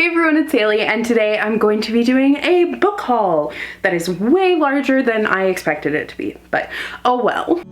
Hey everyone, it's Hailey, and today I'm going to be doing a book haul that is way larger than I expected it to be, but oh well.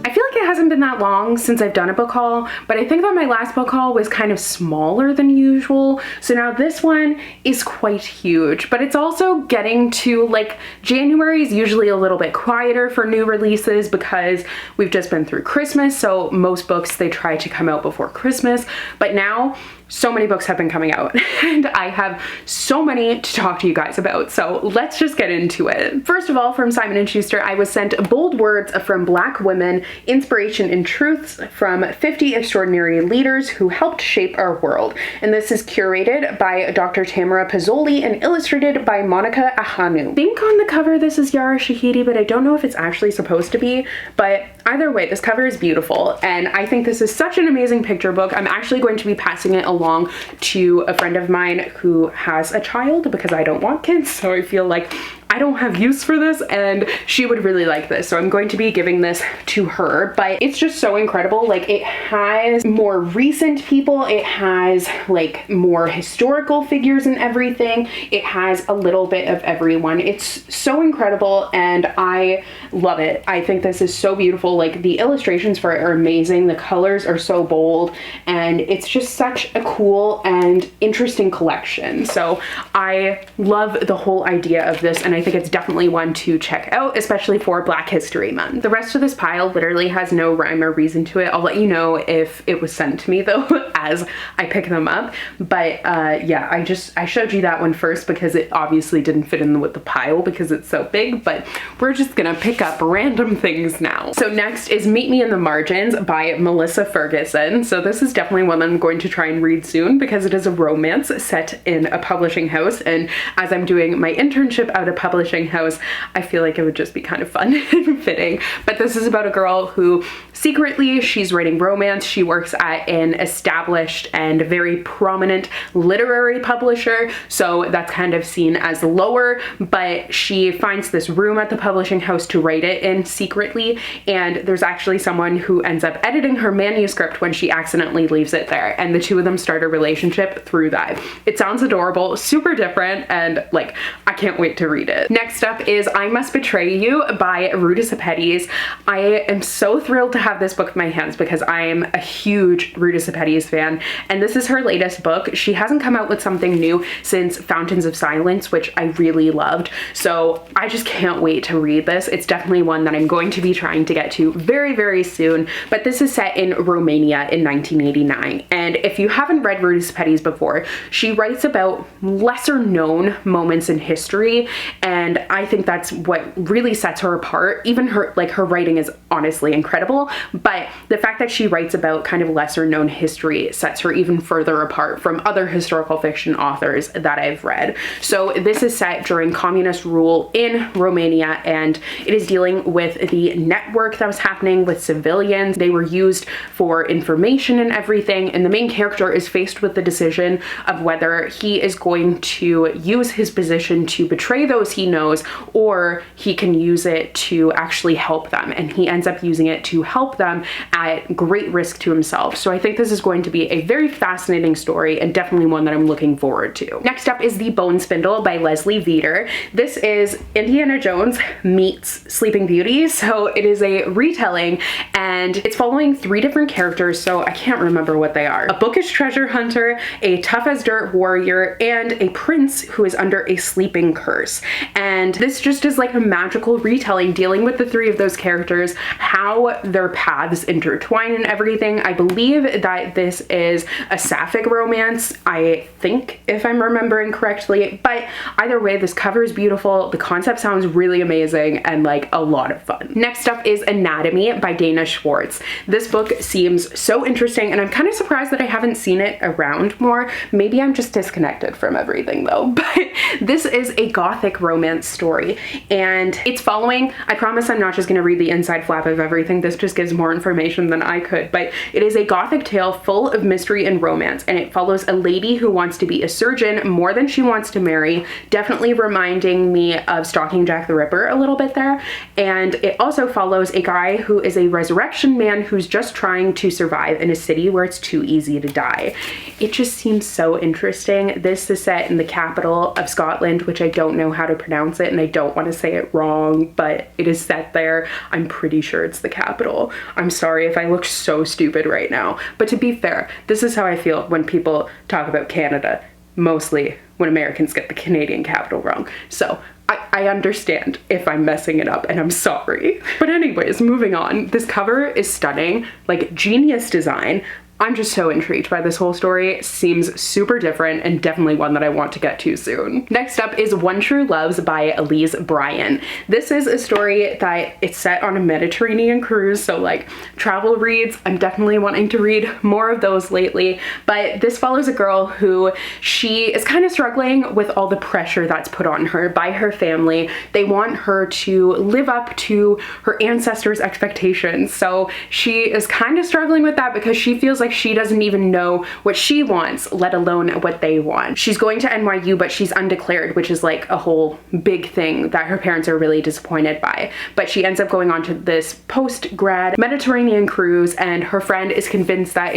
I feel like it hasn't been that long since I've done a book haul, but I think that my last book haul was kind of smaller than usual, so now this one is quite huge, but it's also getting to, like, January is usually a little bit quieter for new releases because we've just been through Christmas, so most books, they try to come out before Christmas, but now so many books have been coming out and I have so many to talk to you guys about, so let's just get into it. First of all, from Simon & Schuster, I was sent Bold Words from Black Women, Inspiration and Truths from 50 Extraordinary Leaders Who Helped Shape Our World. And this is curated by Dr. Tamara Pizzoli and illustrated by Monica Ahanu. I think on the cover this is Yara Shahidi, but I don't know if it's actually supposed to be, but either way, this cover is beautiful and I think this is such an amazing picture book. I'm actually going to be passing it along to a friend of mine who has a child because I don't want kids, so I feel like I don't have use for this and she would really like this, so I'm going to be giving this to her. But it's just so incredible. Like, it has more recent people, it has like more historical figures and everything, it has a little bit of everyone. It's so incredible and I love it. I think this is so beautiful. Like, the illustrations for it are amazing, the colors are so bold, and it's just such a cool and interesting collection. So I love the whole idea of this, and I think it's definitely one to check out, especially for Black History Month. The rest of this pile literally has no rhyme or reason to it. I'll let you know if it was sent to me though as I pick them up. But yeah, I showed you that one first because it obviously didn't fit in with the pile because it's so big, but we're just gonna pick up random things now. So next is Meet Me in the Margins by Melissa Ferguson. So this is definitely one that I'm going to try and read soon because it is a romance set in a publishing house, and as I'm doing my internship at a publishing house, I feel like it would just be kind of fun and fitting. But this is about a girl who secretly she's writing romance. She works at an established and very prominent literary publisher, so that's kind of seen as lower, but she finds this room at the publishing house to write it in secretly, and there's actually someone who ends up editing her manuscript when she accidentally leaves it there, and the two of them start a relationship through that. It sounds adorable, super different, and like, I can't wait to read it. Next up is I Must Betray You by Ruta Sepetys. I am so thrilled to have this book in my hands because I am a huge Ruta Sepetys fan, and this is her latest book. She hasn't come out with something new since Fountains of Silence, which I really loved, so I just can't wait to read this. It's definitely one that I'm going to be trying to get to very, very soon, but this is set in Romania in 1989, and if you haven't read Ruta Sepetys before, she writes about lesser known moments in history, and I think that's what really sets her apart. Even her writing is honestly incredible, but the fact that she writes about kind of lesser known history sets her even further apart from other historical fiction authors that I've read. So this is set during communist rule in Romania, and it is dealing with the network that was happening with civilians. They were used for information and everything, and the main character is faced with the decision of whether he is going to use his position to betray those he knows, or he can use it to actually help them, and he ends up using it to help them at great risk to himself. So I think this is going to be a very fascinating story and definitely one that I'm looking forward to. Next up is The Bone Spindle by Leslie Veeder. This is Indiana Jones meets Sleeping Beauty, so it is a retelling and it's following three different characters, so I can't remember what they are. A bookish treasure hunter, a tough as dirt warrior, and a prince who is under a sleeping curse. And this just is like a magical retelling dealing with the three of those characters, how their paths intertwine and everything. I believe that this is a sapphic romance, I think, if I'm remembering correctly, but either way, this cover is beautiful, the concept sounds really amazing, and like a lot of fun. Next up is Anatomy by Dana Schwartz. This book seems so interesting, and I'm kind of surprised that I haven't seen it around more. Maybe I'm just disconnected from everything though, but this is a gothic romance romance story. And it's following, I promise I'm not just gonna read the inside flap of everything, this just gives more information than I could, but it is a gothic tale full of mystery and romance, and it follows a lady who wants to be a surgeon more than she wants to marry, definitely reminding me of Stalking Jack the Ripper a little bit there. And it also follows a guy who is a resurrection man who's just trying to survive in a city where it's too easy to die. It just seems so interesting. This is set in the capital of Scotland, which I don't know how to pronounce it, and I don't want to say it wrong, but it is set there. I'm pretty sure it's the capital. I'm sorry if I look so stupid right now, but to be fair, this is how I feel when people talk about Canada, mostly when Americans get the Canadian capital wrong. So I understand if I'm messing it up, and I'm sorry. But anyways, moving on. This cover is stunning, like genius design. I'm just so intrigued by this whole story. It seems super different and definitely one that I want to get to soon. Next up is One True Loves by Elise Bryan. This is a story that it's set on a Mediterranean cruise, so like travel reads, I'm definitely wanting to read more of those lately, but this follows a girl who she is kind of struggling with all the pressure that's put on her by her family. They want her to live up to her ancestors' expectations, so she is kind of struggling with that because she feels like she doesn't even know what she wants, let alone what they want. She's going to NYU, but she's undeclared, which is like a whole big thing that her parents are really disappointed by. But she ends up going on to this post-grad Mediterranean cruise, and her friend is convinced that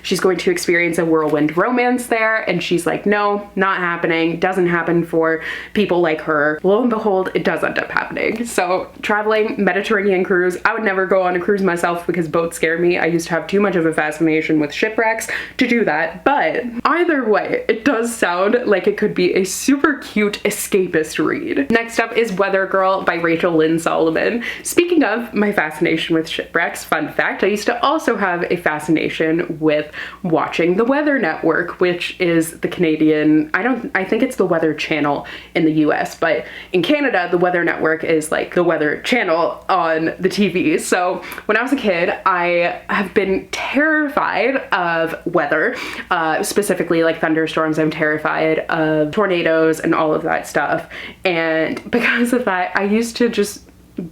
she's going to experience a whirlwind romance there, and she's like, no, not happening, doesn't happen for people like her. Lo and behold, it does end up happening. So traveling Mediterranean cruise, I would never go on a cruise myself because boats scare me. I used to have too much of a fascination with shipwrecks to do that, but either way, it does sound like it could be a super cute escapist read. Next up is Weather Girl by Rachel Lynn Solomon. Speaking of my fascination with shipwrecks, fun fact, I used to also have a fascination with watching the Weather Network, which is the Canadian, I think it's the Weather Channel in the US, but in Canada, the Weather Network is like the Weather Channel on the TV. So when I was a kid, I have been terrified of weather, specifically like thunderstorms. I'm terrified of tornadoes and all of that stuff. And because of that, I used to just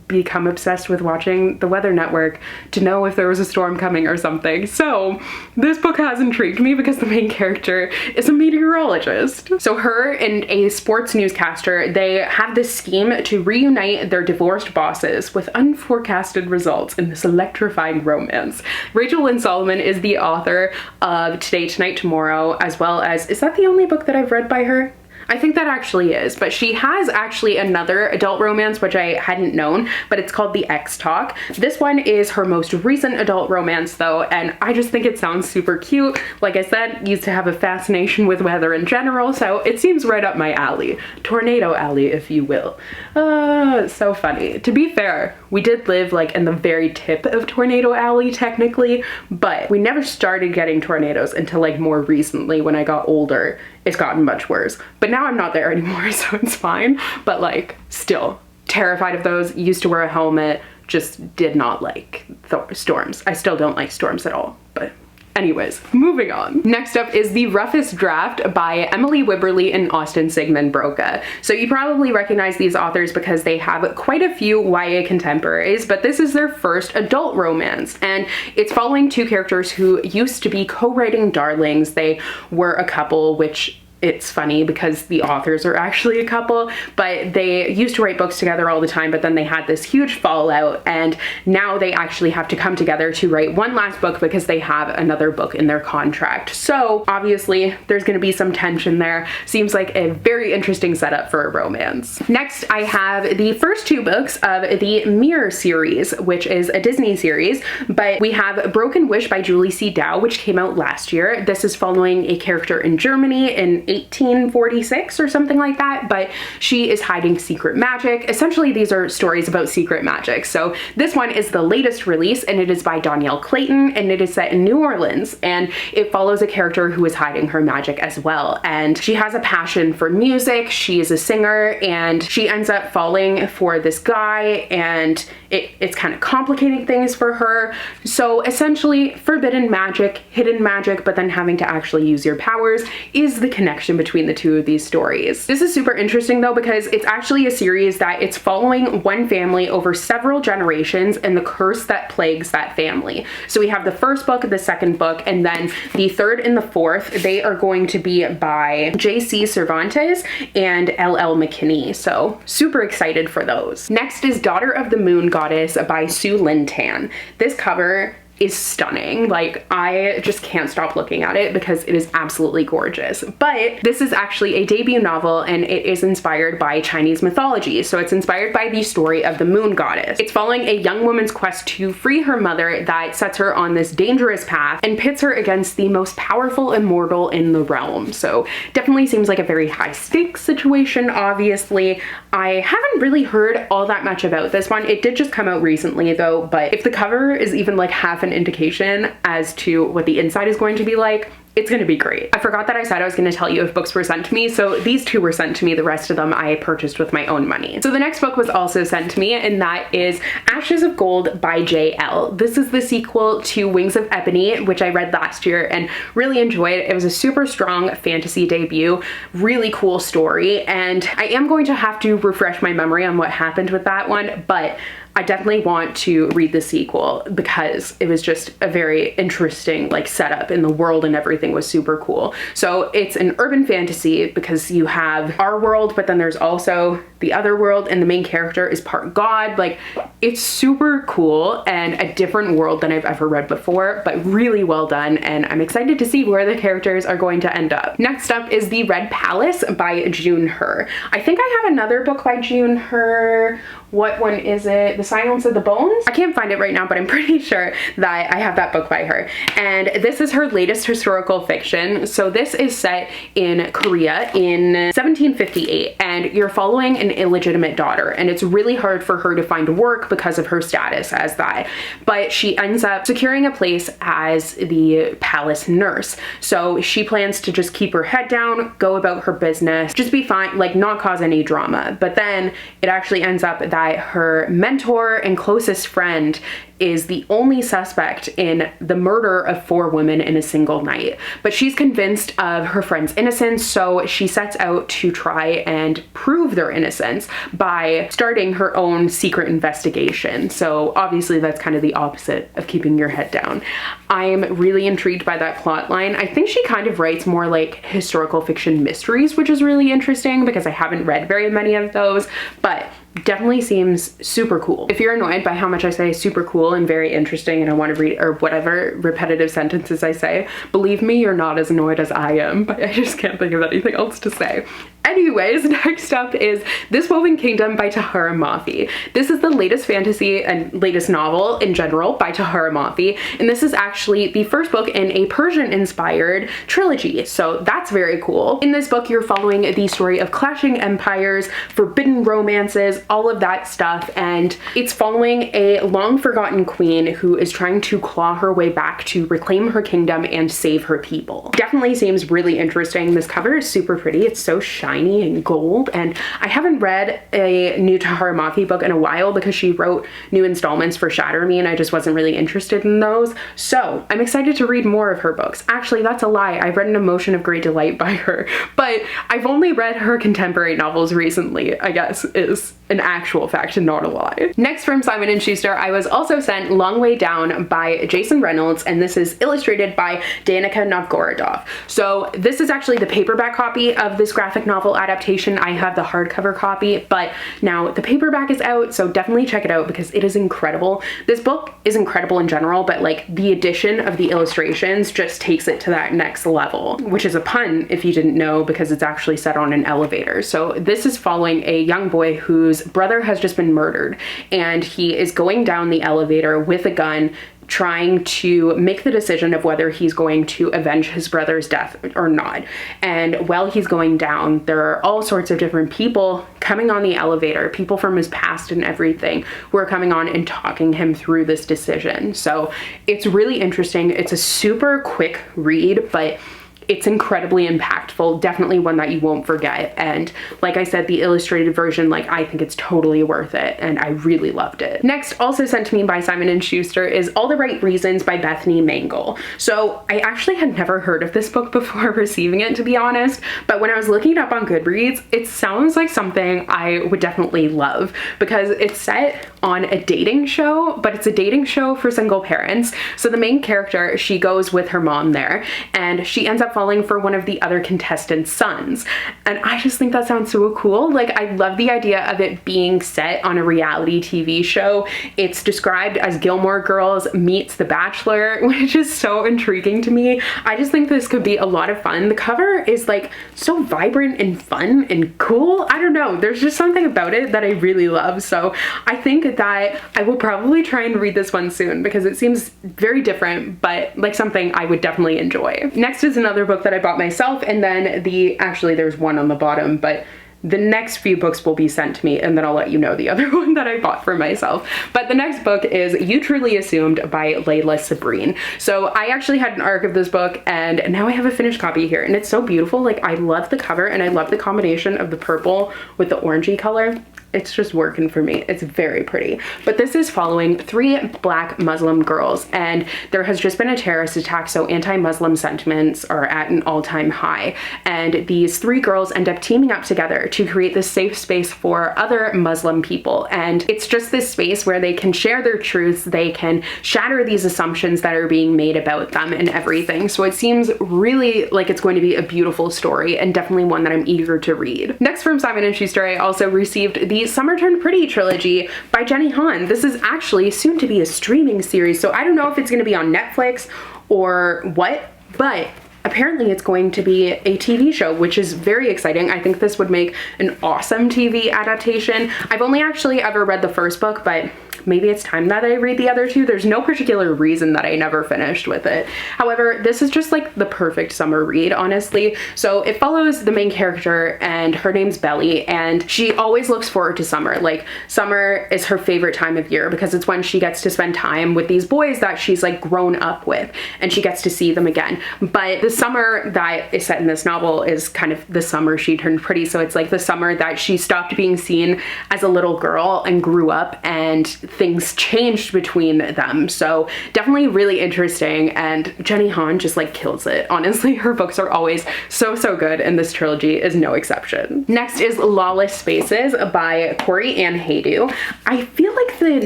become obsessed with watching the Weather Network to know if there was a storm coming or something. So this book has intrigued me because the main character is a meteorologist. So her and a sports newscaster, they have this scheme to reunite their divorced bosses with unforecasted results in this electrifying romance. Rachel Lynn Solomon is the author of Today, Tonight, Tomorrow, as well as, is that the only book that I've read by her? I think that actually is, but she has actually another adult romance, which I hadn't known, but it's called The X Talk. This one is her most recent adult romance though, and I just think it sounds super cute. Like I said, used to have a fascination with weather in general, so it seems right up my alley. Tornado alley, if you will. So funny. To be fair, we did live like in the very tip of Tornado Alley technically, but we never started getting tornadoes until like more recently when I got older. It's gotten much worse, but now I'm not there anymore, so it's fine. But like, still terrified of those. Used to wear a helmet, just did not like storms. I still don't like storms at all, but anyways, moving on. Next up is The Roughest Draft by Emily Wibberley and Austin Sigmund Broca. So you probably recognize these authors because they have quite a few YA contemporaries, but this is their first adult romance, and it's following two characters who used to be co-writing darlings. They were a couple, which it's funny because the authors are actually a couple, but they used to write books together all the time, but then they had this huge fallout, and now they actually have to come together to write one last book because they have another book in their contract. So obviously there's going to be some tension there. Seems like a very interesting setup for a romance. Next, I have the first two books of the Mirror series, which is a Disney series, but we have Broken Wish by Julie C. Dow, which came out last year. This is following a character in Germany in 1846 or something like that, but she is hiding secret magic. Essentially, these are stories about secret magic. So this one is the latest release, and it is by Danielle Clayton, and it is set in New Orleans, and it follows a character who is hiding her magic as well. And she has a passion for music. She is a singer, and she ends up falling for this guy, and it's kind of complicating things for her. So essentially, forbidden magic, hidden magic, but then having to actually use your powers is the connection connection between the two of these stories. This is super interesting though, because it's actually a series that it's following one family over several generations and the curse that plagues that family. So we have the first book, the second book, and then the third and the fourth. They are going to be by J.C. Cervantes and L.L. McKinney. So super excited for those. Next is Daughter of the Moon Goddess by Sue Lin Tan. This cover is stunning. Like, I just can't stop looking at it because it is absolutely gorgeous. But this is actually a debut novel and it is inspired by Chinese mythology. So it's inspired by the story of the moon goddess. It's following a young woman's quest to free her mother that sets her on this dangerous path and pits her against the most powerful immortal in the realm. So definitely seems like a very high stakes situation, obviously. I haven't really heard all that much about this one. It did just come out recently though, but if the cover is even like half an indication as to what the inside is going to be like, it's going to be great. I forgot that I said I was going to tell you if books were sent to me, so these two were sent to me. The rest of them I purchased with my own money. So the next book was also sent to me, and that is Ashes of Gold by J.L. This is the sequel to Wings of Ebony, which I read last year and really enjoyed. It was a super strong fantasy debut, really cool story, and I am going to have to refresh my memory on what happened with that one, but I definitely want to read the sequel because it was just a very interesting like setup in the world and everything was super cool. So it's an urban fantasy because you have our world, but then there's also the other world and the main character is part god. Like, it's super cool and a different world than I've ever read before, but really well done, and I'm excited to see where the characters are going to end up. Next up is The Red Palace by June Her. I think I have another book by June Her. What one is it? The Silence of the Bones? I can't find it right now, but I'm pretty sure that I have that book by her. And this is her latest historical fiction. So this is set in Korea in 1758, and you're following an illegitimate daughter, and it's really hard for her to find work because of her status as that. But she ends up securing a place as the palace nurse. So she plans to just keep her head down, go about her business, just be fine, like not cause any drama. But then it actually ends up that her mentor and closest friend is the only suspect in the murder of 4 women in a single night. But she's convinced of her friend's innocence, so she sets out to try and prove their innocence by starting her own secret investigation. So obviously that's kind of the opposite of keeping your head down. I'm really intrigued by that plot line. I think she kind of writes more like historical fiction mysteries, which is really interesting because I haven't read very many of those, but definitely seems super cool. If you're annoyed by how much I say super cool and very interesting and I want to read, or whatever repetitive sentences I say, believe me, you're not as annoyed as I am, but I just can't think of anything else to say. Anyways, next up is This Woven Kingdom by Tahereh Mafi. This is the latest fantasy and latest novel in general by Tahereh Mafi, and this is actually the first book in a Persian-inspired trilogy, so that's very cool. In this book, you're following the story of clashing empires, forbidden romances, all of that stuff, and it's following a long-forgotten queen who is trying to claw her way back to reclaim her kingdom and save her people. Definitely seems really interesting. This cover is super pretty. It's so shiny and gold, and I haven't read a new Tahereh Mafi book in a while because she wrote new installments for Shatter Me and I just wasn't really interested in those, so I'm excited to read more of her books. Actually, that's a lie. I've read An Emotion of Great Delight by her, but I've only read her contemporary novels recently, I guess is an actual fact and not a lie. Next, from Simon & Schuster, I was also sent Long Way Down by Jason Reynolds, and this is illustrated by Danica Novgorodov. So this is actually the paperback copy of this graphic novel adaptation. I have the hardcover copy, but now the paperback is out, so definitely check it out because it is incredible. This book is incredible in general, but like the addition of the illustrations just takes it to that next level, which is a pun if you didn't know because it's actually set on an elevator. So this is following a young boy whose brother has just been murdered, and he is going down the elevator with a gun trying to make the decision of whether he's going to avenge his brother's death or not. And while he's going down, there are all sorts of different people coming on the elevator, people from his past and everything, who are coming on and talking him through this decision. So it's really interesting. It's a super quick read, but it's incredibly impactful, definitely one that you won't forget. And like I said, the illustrated version, like I think it's totally worth it, and I really loved it. Next, also sent to me by Simon & Schuster, is All the Right Reasons by Bethany Mangle. So I actually had never heard of this book before receiving it, to be honest, but when I was looking it up on Goodreads, it sounds like something I would definitely love, because it's set on a dating show, but it's a dating show for single parents. So the main character, she goes with her mom there, and she ends up falling for one of the other contestants' sons. And I just think that sounds so cool. Like, I love the idea of it being set on a reality TV show. It's described as Gilmore Girls meets The Bachelor, which is so intriguing to me. I just think this could be a lot of fun. The cover is like so vibrant and fun and cool. I don't know, there's just something about it that I really love. So I think that I will probably try and read this one soon, because it seems very different, but like something I would definitely enjoy. Next is another book that I bought myself, and then actually there's one on the bottom, but the next few books will be sent to me, and then I'll let you know the other one that I bought for myself. But the next book is You Truly Assumed by Layla Sabrine. So I actually had an arc of this book, and now I have a finished copy here, and it's so beautiful. Like, I love the cover, and I love the combination of the purple with the orangey color. It's just working for me. It's very pretty. But this is following 3 Black Muslim girls, and there has just been a terrorist attack, so anti-Muslim sentiments are at an all-time high. And these 3 girls end up teaming up together to create this safe space for other Muslim people. And it's just this space where they can share their truths, they can shatter these assumptions that are being made about them and everything. So it seems really like it's going to be a beautiful story, and definitely one that I'm eager to read. Next, from Simon & Schuster, I also received the Summer Turned Pretty trilogy by Jenny Han. This is actually soon to be a streaming series, so I don't know if it's going to be on Netflix or what, but apparently it's going to be a TV show, which is very exciting. I think this would make an awesome TV adaptation. I've only actually ever read the first book, but maybe it's time that I read the other 2. There's no particular reason that I never finished with it. However, this is just like the perfect summer read, honestly. So it follows the main character, and her name's Belly, and she always looks forward to summer. Like, summer is her favorite time of year because it's when she gets to spend time with these boys that she's like grown up with, and she gets to see them again. But the summer that is set in this novel is kind of the summer she turned pretty. So it's like the summer that she stopped being seen as a little girl and grew up, and things changed between them. So definitely really interesting, and Jenny Han just like kills it. Honestly, her books are always so good, and this trilogy is no exception. Next is Lawless Spaces by Corey Ann Haydu. I feel like the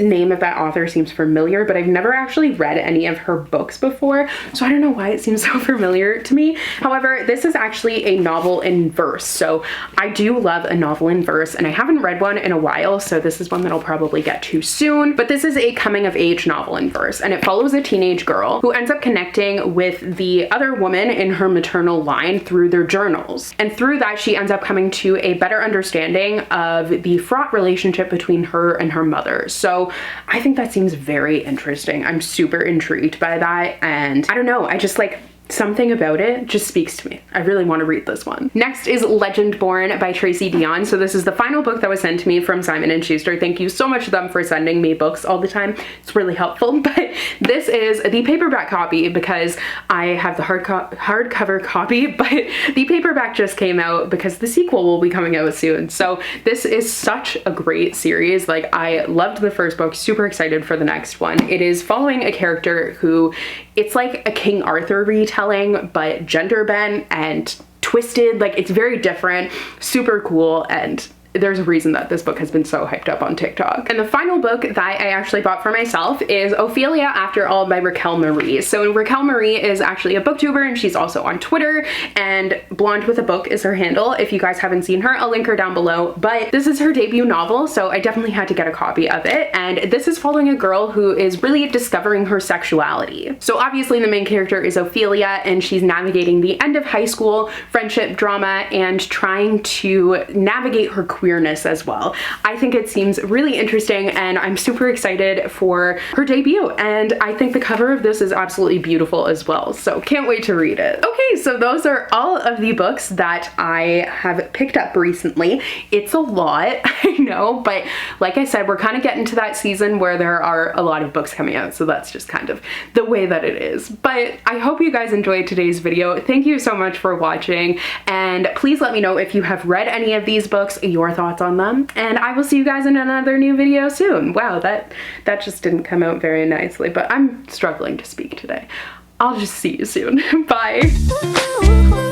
name of that author seems familiar, but I've never actually read any of her books before, so I don't know why it seems so familiar to me. However, this is actually a novel in verse, so I do love a novel in verse, and I haven't read one in a while, so this is one that I'll probably get to soon. But this is a coming-of-age novel in verse, and it follows a teenage girl who ends up connecting with the other woman in her maternal line through their journals. And through that, she ends up coming to a better understanding of the fraught relationship between her and her mother. So I think that seems very interesting. I'm super intrigued by that, and I don't know, I just like, something about it just speaks to me. I really want to read this one. Next is Legend Born by Tracy Dion. So this is the final book that was sent to me from Simon & Schuster. Thank you so much to them for sending me books all the time. It's really helpful. But this is the paperback copy because I have the hardcover copy, but the paperback just came out because the sequel will be coming out soon. So this is such a great series. Like, I loved the first book, super excited for the next one. It is following a character who, it's like a King Arthur retelling, but gender bent and twisted. Like, it's very different, super cool, and there's a reason that this book has been so hyped up on TikTok. And the final book that I actually bought for myself is Ophelia After All by Raquel Marie. So Raquel Marie is actually a booktuber, and she's also on Twitter, and Blonde with a Book is her handle. If you guys haven't seen her, I'll link her down below. But this is her debut novel, so I definitely had to get a copy of it. And this is following a girl who is really discovering her sexuality. So obviously the main character is Ophelia, and she's navigating the end of high school, friendship drama, and trying to navigate her queer queerness as well. I think it seems really interesting, and I'm super excited for her debut, and I think the cover of this is absolutely beautiful as well, so can't wait to read it. Okay, so those are all of the books that I have picked up recently. It's a lot, I know, but like I said, we're kind of getting to that season where there are a lot of books coming out, so that's just kind of the way that it is. But I hope you guys enjoyed today's video. Thank you so much for watching, and please let me know if you have read any of these books, your thoughts on them, and I will see you guys in another new video soon. Wow, that just didn't come out very nicely, but I'm struggling to speak today. I'll just see you soon. Bye.